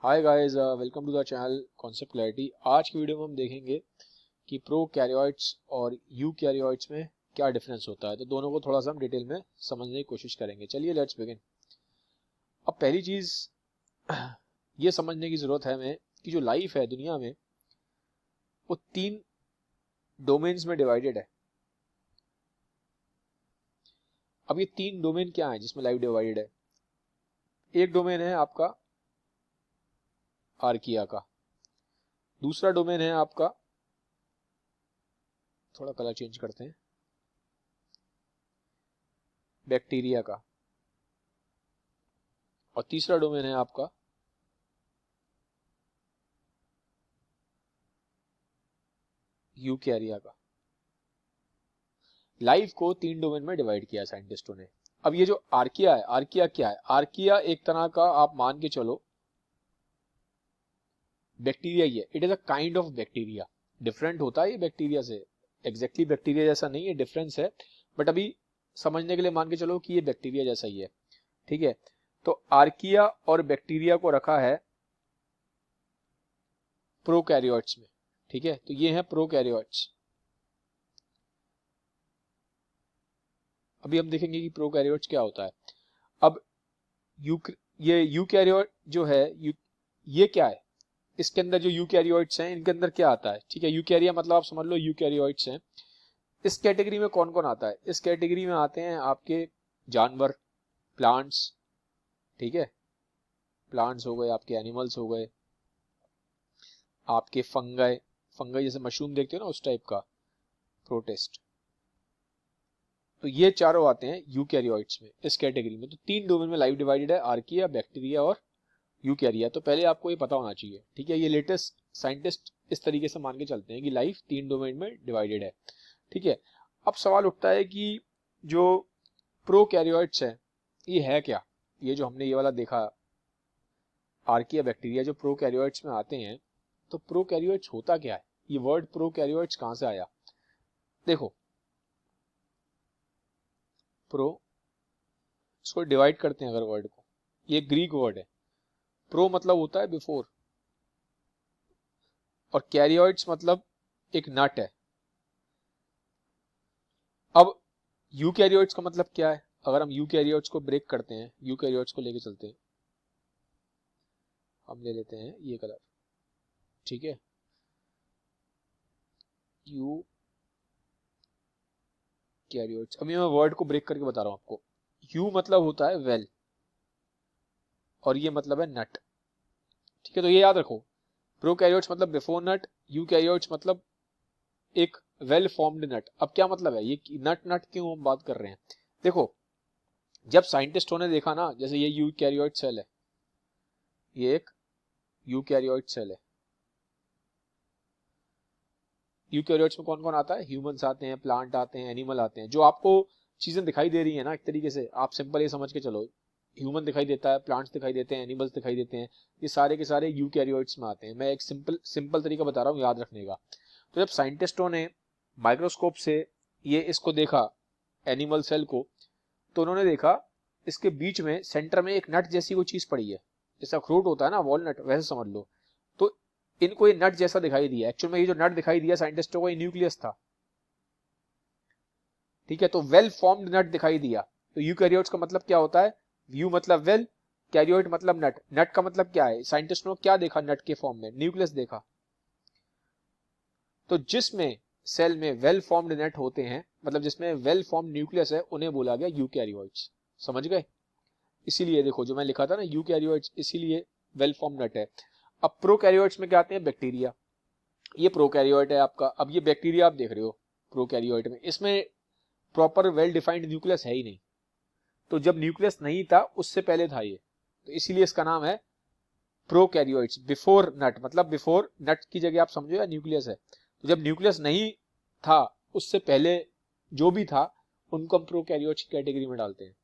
Hi guys, welcome to the channel Concept Clarity. आज की video में हम देखेंगे कि प्रोकैरियोट्स और यूकैरियोट्स में क्या डिफरेंस होता है। तो दोनों को थोड़ा सा हम डिटेल में समझने की कोशिश करेंगे। चलिए लेट्स बिगिन। अब पहली चीज ये समझने की जरूरत है हमें कि जो लाइफ है दुनिया में वो 3 डोमेन्स में डिवाइडेड है। अब ये 3 डोमेन क्या है जिसमें लाइफ डिवाइडेड है? एक डोमेन है आपका आर्किया का, दूसरा डोमेन है आपका, थोड़ा कलर चेंज करते हैं, बैक्टीरिया का, और तीसरा डोमेन है आपका यूकैरिया का। लाइफ को 3 डोमेन में डिवाइड किया साइंटिस्टों ने। अब ये जो आर्किया है, आर्किया क्या है? आर्किया एक तरह का आप मान के चलो बैक्टीरिया ही है। It is a kind of bacteria. Different होता है ये बैक्टीरिया से, एग्जैक्टली बैक्टीरिया जैसा नहीं है, डिफरेंस है, बट अभी समझने के लिए मान के चलो कि ये बैक्टीरिया जैसा ही है। ठीक है, तो आर्किया और बैक्टीरिया को रखा है प्रोकैरियोट्स में। ठीक है, तो ये है प्रोकैरियोट्स। अभी हम देखेंगे कि प्रोकैरियोट्स क्या होता है। अब ये यूकैरियोट जो है, ये क्या है? इसके अंदर जो यूकैरियोट्स हैं इनके अंदर क्या आता है? ठीक है, यूकैरिया मतलब आप समझ लो यूकैरियोट्स हैं। इस कैटेगरी में कौन कौन आता है? इस कैटेगरी में आते हैं आपके जानवर, प्लांट्स। ठीक है, प्लांट्स हो गए, आपके एनिमल्स हो गए, आपके फंगाई, फंगाई जैसे मशरूम देखते हो ना उस टाइप का, प्रोटिस्ट। तो ये चारों आते हैं यूकैरियोट्स में, इस कैटेगरी में। तो 3 डोमेन में लाइफ डिवाइडेड है, आर्किया, बैक्टीरिया और यूकैरिया। तो पहले आपको ये पता होना चाहिए। ठीक है, ये लेटेस्ट साइंटिस्ट इस तरीके से मान के चलते हैं कि लाइफ 3 डोमेन में डिवाइडेड है। ठीक है, अब सवाल उठता है कि जो प्रोकैरियोट्स है ये है क्या? ये जो हमने ये वाला देखा आर्किया, बैक्टीरिया, जो प्रोकैरियोट्स में आते हैं, तो प्रोकैरियोट्स होता क्या है? ये वर्ड प्रोकैरियोट्स कहां से आया? देखो, प्रो, इसको डिवाइड करते हैं अगर वर्ड को, ये ग्रीक वर्ड है। प्रो मतलब होता है बिफोर, और कैरियोट्स मतलब एक नट है। अब यूकैरियोट्स का मतलब क्या है? अगर हम यूकैरियोट्स को ब्रेक करते हैं, यूकैरियोट्स को लेके चलते हैं, हम ले लेते हैं ये कलर। ठीक है, यूकैरियोट्स। अभी मैं वर्ड को ब्रेक करके बता रहा हूं आपको। यू मतलब होता है वेल, और ये मतलब है नट। ठीक है, तो ये याद रखो, प्रोकैरियोट्स मतलब बिफोर नट, यूकैरियोट्स मतलब एक वेल फॉर्म्ड नट। अब क्या मतलब है ये नट, नट क्यों हम बात कर रहे हैं? देखो, जब साइंटिस्टों ने देखा ना, जैसे ये यूकैरियोट सेल है, ये एक यूकैरियोट सेल है। यूकैरियोट्स में कौन कौन आता है? ह्यूमंस आते हैं, प्लांट आते हैं, एनिमल आते हैं। जो आपको चीजें दिखाई दे रही है ना, एक तरीके से आप सिंपल ये समझ के चलो, ह्यूमन दिखाई देता है, प्लांट्स दिखाई देते हैं, एनिमल्स दिखाई देते हैं, ये सारे के सारे यूकैरियोट्स में आते हैं। मैं एक सिंपल तरीका बता रहा हूँ याद रखने का। तो जब साइंटिस्टों ने माइक्रोस्कोप से ये इसको देखा, एनिमल सेल को, तो उन्होंने देखा इसके बीच में सेंटर में एक नट जैसी कोई चीज पड़ी है, जैसा अखरोट होता है ना, वॉलनट, वैसे समझ लो। तो इनको ये नट जैसा दिखाई दिया। एक्चुअल में ये जो नट दिखाई दिया साइंटिस्टों को, ये न्यूक्लियस था। ठीक है, तो वेल फॉर्म्ड नट दिखाई दिया। तो यूकैरियोट्स का मतलब क्या होता है? यू मतलब वेल, कैरियोट मतलब नट। नट का मतलब क्या है? साइंटिस्टों ने क्या देखा नट के फॉर्म में? न्यूक्लियस देखा। तो जिसमें सेल में वेल फॉर्म्ड नेट होते हैं, मतलब जिसमें वेल फॉर्म्ड न्यूक्लियस है, उन्हें बोला गया यूकैरियोट्स। समझ गए? इसीलिए देखो जो मैं लिखा था ना यूकैरियोट्स, इसीलिए वेल फॉर्म नट है। अब प्रोकैरियोट्स में क्या आते हैं? बैक्टीरिया। ये प्रोकैरियोट है आपका। अब ये बैक्टीरिया आप देख रहे हो प्रोकैरियोट में, इसमें प्रॉपर वेल डिफाइंड न्यूक्लियस है ही नहीं। तो जब न्यूक्लियस नहीं था उससे पहले था ये, तो इसीलिए इसका नाम है प्रोकैरियोट्स। बिफोर नट मतलब बिफोर नट की जगह आप समझो या न्यूक्लियस है, तो जब न्यूक्लियस नहीं था उससे पहले जो भी था उनको हम प्रोकैरियोट्स की कैटेगरी में डालते हैं।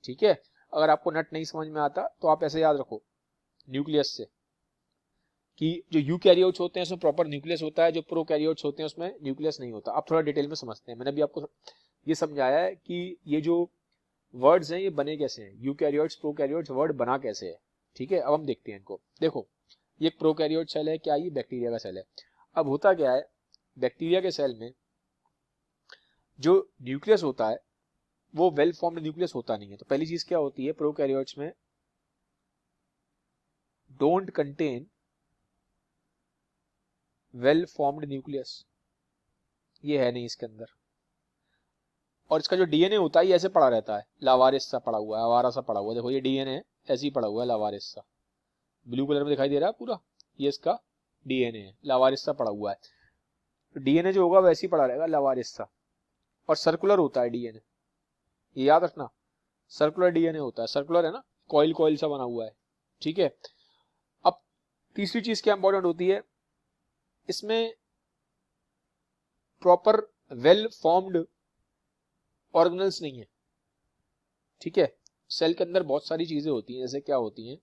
ठीक है, अगर आपको नट नहीं समझ में आता तो आप ऐसे याद रखो न्यूक्लियस से, कि जो यूकैरियोट्स होते हैं उसमें प्रॉपर न्यूक्लियस होता है, जो प्रोकैरियोट्स होते हैं उसमें न्यूक्लियस नहीं होता। अब थोड़ा डिटेल में समझते हैं। मैंने भी आपको ये समझाया है कि ये जो वर्ड्स हैं ये बने कैसे हैं, यूकैरियोट्स, प्रोकैरियोट्स, वर्ड बना कैसे है। ठीक है, अब हम देखते हैं इनको। देखो ये एक प्रोकैरियोट सेल है, क्या ये बैक्टीरिया का सेल है। अब होता क्या है, बैक्टीरिया के सेल में जो न्यूक्लियस होता है वो वेल फॉर्म्ड न्यूक्लियस होता नहीं है। तो पहली चीज क्या होती है, प्रोकैरियोट्स में don't contain well formed nucleus, ये है नहीं इसके अंदर। और इसका जो डीएनए होता है ये ऐसे पड़ा रहता है, लावारिस सा पड़ा हुआ है, आवारा सा पड़ा हुआ है। देखो ये डीएनए ऐसे ही पड़ा हुआ है, लावारिस सा, ब्लू कलर में दिखाई दे रहा है पूरा, ये इसका डीएनए है, लावारिस सा पड़ा हुआ है। तो डीएनए जो होगा वैसे ही पड़ा रहेगा, लावारिस सा, और सर्कुलर होता है डीएनए, ये याद रखना, सर्कुलर डीएनए होता है, सर्कुलर है ना, कॉइल कॉइल सा बना हुआ है, ठीक है। अब तीसरी चीज क्या इंपॉर्टेंट होती है, इसमें प्रॉपर वेल फॉर्म्ड ऑर्गेनल्स नहीं है, ठीक है। सेल के अंदर बहुत सारी चीजें होती हैं, जैसे क्या होती हैं,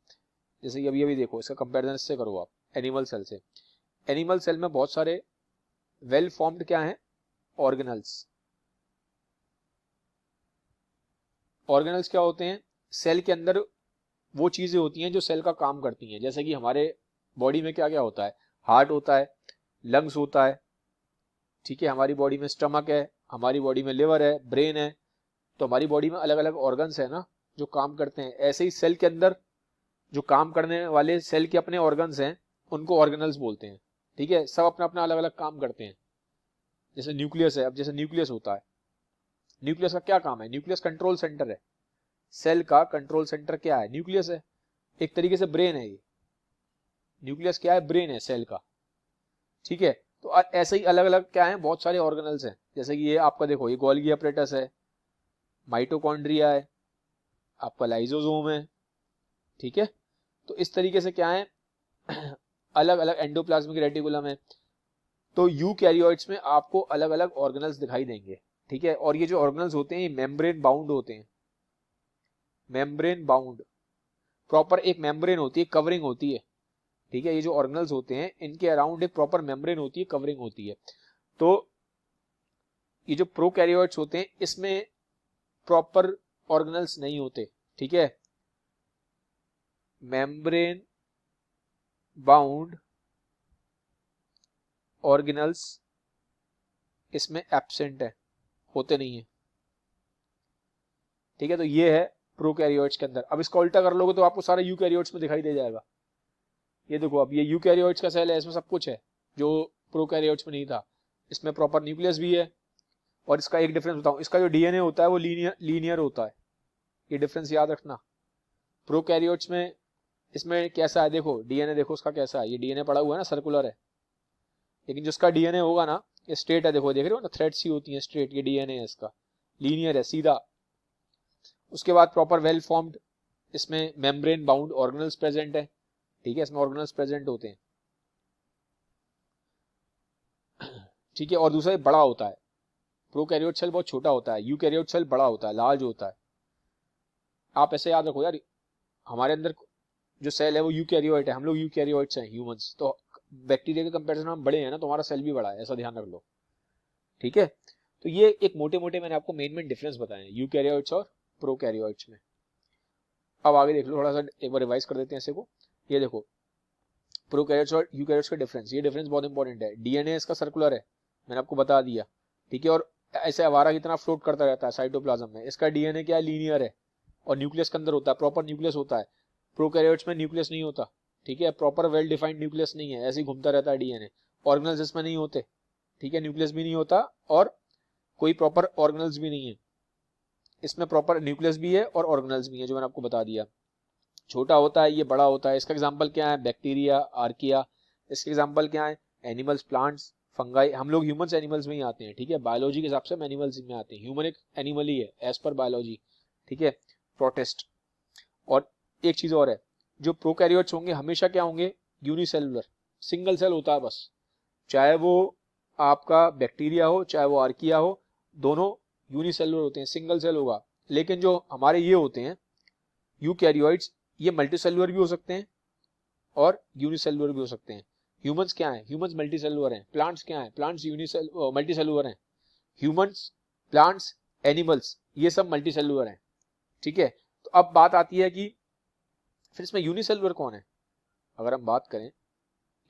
जैसे कि अभी देखो, इसका कंपैरिजन इससे करो आप एनिमल सेल से। एनिमल सेल में बहुत सारे वेल फॉर्म्ड क्या है, ऑर्गेनल्स। ऑर्गेनल्स क्या होते हैं, सेल के अंदर वो चीजें होती हैं जो सेल का काम करती हैं। जैसे कि हमारे बॉडी में क्या क्या होता है, हार्ट होता है, लंग्स होता है, ठीक है, हमारी बॉडी में स्टमक है, हमारी बॉडी में लिवर है, ब्रेन है। तो हमारी बॉडी में अलग अलग ऑर्गन्स है ना जो काम करते हैं। ऐसे ही सेल के अंदर जो काम करने वाले सेल के अपने ऑर्गन्स हैं उनको ऑर्गेनल्स बोलते हैं, ठीक है। सब अपना अपना अलग अलग काम करते हैं। जैसे न्यूक्लियस है, अब जैसे न्यूक्लियस होता है, न्यूक्लियस का क्या काम है, न्यूक्लियस कंट्रोल सेंटर है, सेल का कंट्रोल सेंटर क्या है, न्यूक्लियस है। एक तरीके से ब्रेन है ये, न्यूक्लियस क्या है, ब्रेन है सेल का, ठीक है। तो ऐसे ही अलग अलग क्या है, बहुत सारे ऑर्गेनल्स हैं। जैसे कि ये आपका देखो, ये गोल्गी अपरेटस है, माइटोकॉन्ड्रिया है, आपका लाइजोसोम है, ठीक है। तो इस तरीके से क्या है अलग अलग, एंडोप्लाज्मिक रेटिकुलम है। तो यूकैरियोट्स में आपको अलग अलग ऑर्गेनल्स दिखाई देंगे, ठीक है। और ये जो ऑर्गेनल्स होते हैं ये मेम्ब्रेन बाउंड होते हैं, मेम्ब्रेन बाउंड, प्रॉपर एक मेम्ब्रेन होती है, कवरिंग होती है, ठीक है। ये जो ऑर्गेनल्स होते हैं इनके अराउंड एक प्रॉपर मेम्ब्रेन होती है, कवरिंग होती है। तो ये जो प्रोकैरियोट्स होते हैं इसमें प्रॉपर ऑर्गेनल्स नहीं होते, ठीक है। मेम्ब्रेन बाउंड ऑर्गेनल्स इसमें एब्सेंट है, होते नहीं है, ठीक है। तो ये है प्रोकैरियोट्स के अंदर। अब इसका उल्टा कर लोगे तो आपको सारा यूकैरियोट्स में दिखाई दे जाएगा। ये देखो, अब ये यूकैरियोट्स का सेल है, इसमें सब कुछ है जो प्रोकैरियोट्स में नहीं था। इसमें प्रॉपर न्यूक्लियस भी है। और इसका एक डिफरेंस बताऊं, इसका जो डीएनए होता है वो लीनियर होता है, ये डिफरेंस याद रखना। प्रोकैरियोट्स में इसमें कैसा है, देखो डीएनए देखो उसका कैसा है, ये डीएनए पड़ा हुआ है ना, सर्कुलर है। लेकिन जिसका डीएनए होगा ना, ये स्ट्रेट है, देखो देख रहे हो ना, थ्रेड्स सी होती है स्ट्रेट, ये डीएनए है इसका, लीनियर है, सीधा। उसके बाद प्रॉपर वेल फॉर्म्ड, इसमें मेम्ब्रेन बाउंड ऑर्गेनल्स प्रेजेंट है, ठीक है, इसमें ऑर्गेनल्स प्रेजेंट होते हैं, ठीक है। और दूसरा बड़ा होता है, प्रोकैरियोट सेल बहुत छोटा होता है, यूकैरियोट सेल बड़ा होता है, लार्ज होता है। आप ऐसे याद रखो यार, हमारे अंदर जो सेल है वो यूकैरियोट है, हम लोग यूकैरियोट्स हैं ह्यूमंस। तो बैक्टीरिया के कंपैरिजन में हम बड़े हैं ना, तो हमारा सेल भी बड़ा है, ऐसा ध्यान रख लो, ठीक है। तो ये एक मोटे मोटे मैंने आपको मेन डिफरेंस बताए हैं यूकैरियोट्स और प्रोकैरियोट्स में। अब आगे देख लो, थोड़ा सा एक बार रिवाइज कर देते हैं इसे को। ये देखो प्रोकैरियोट्स और यूकैरियोट्स का डिफरेंस, ये डिफरेंस बहुत इंपॉर्टेंट है। डीएनए इसका सर्कुलर है, मैंने आपको बता दिया, ठीक है। और ऐसे आवारा की तरह फ्लोट करता रहता है साइटोप्लाज्म में। इसका डीएनए क्या है, लीनियर है, और न्यूक्लियस के अंदर होता है, प्रॉपर न्यूक्लियस होता है। प्रोकैरियोट्स में न्यूक्लियस नहीं होता, ठीक है, प्रॉपर वेल डिफाइंड न्यूक्लियस नहीं है, ऐसे ही घूमता रहता है डीएनए। ऑर्गेनल्स इसमें नहीं होते, ठीक है, न्यूक्लियस भी नहीं होता और कोई प्रॉपर ऑर्गेनल्स भी नहीं है। इसमें प्रॉपर न्यूक्लियस भी है और ऑर्गेनल्स भी है, जो मैंने आपको बता दिया। छोटा होता है, ये बड़ा होता है। इसका एग्जांपल क्या है, बैक्टीरिया, आर्किया। इसके एग्जांपल क्या है, एनिमल्स, प्लांट्स, फंगाई। हम लोग ह्यूमंस एनिमल्स में ही आते हैं, ठीक है, बायोलॉजी के हिसाब से हम एनिमल्स में आते हैं। ह्यूमन एक एनिमल ही है एज पर बायोलॉजी, ठीक है, प्रोटिस्ट। और एक चीज और है, जो प्रोकैरियोट्स होंगे हमेशा क्या होंगे, यूनिसेलुलर, सिंगल सेल होता है बस। चाहे वो आपका बैक्टीरिया हो चाहे वो आर्किया हो, दोनों यूनिसेलुलर होते हैं, सिंगल सेल होगा। लेकिन जो हमारे ये होते हैं यूकैरियोट्स, ये मल्टीसेलुलर भी हो सकते हैं और यूनिसेलुलर भी हो सकते हैं। ह्यूमंस क्या है, ह्यूमंस मल्टीसेलुलर हैं। प्लांट्स क्या है, प्लांट्स मल्टीसेलुलर हैं। ह्यूमंस, प्लांट्स, एनिमल्स, ये सब मल्टीसेलुलर हैं, ठीक है। तो अब बात आती है कि फिर इसमें यूनिसेलुलर कौन है? अगर हम बात करें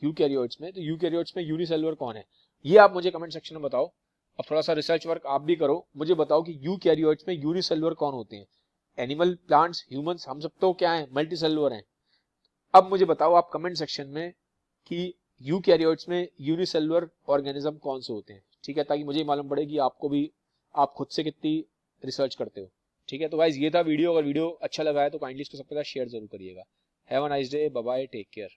यूकैरियोट्स में, तो यूकैरियोट्स में यूनिसेलुलर कौन है, ये आप मुझे कमेंट सेक्शन में बताओ। अब थोड़ा सा रिसर्च वर्क आप भी करो, मुझे बताओ कि यूकैरियोट्स में यूनिसेलुलर कौन होते हैं। एनिमल, प्लांट्स, ह्यूमंस, हम सब तो क्या है, मल्टीसेलुलर हैं। अब मुझे बताओ आप कमेंट सेक्शन में कि यूकैरियोट्स में यूनिसेलुलर ऑर्गेनिज्म कौन से होते हैं, ठीक है, ताकि मुझे मालूम पड़े कि आपको भी, आप खुद से कितनी रिसर्च करते हो। ठीक है, तो गाइस ये था वीडियो। अगर वीडियो अच्छा लगा है तो काइंडली इसको सबके साथ शेयर जरूर करिएगा। Have a nice day, bye bye, take care.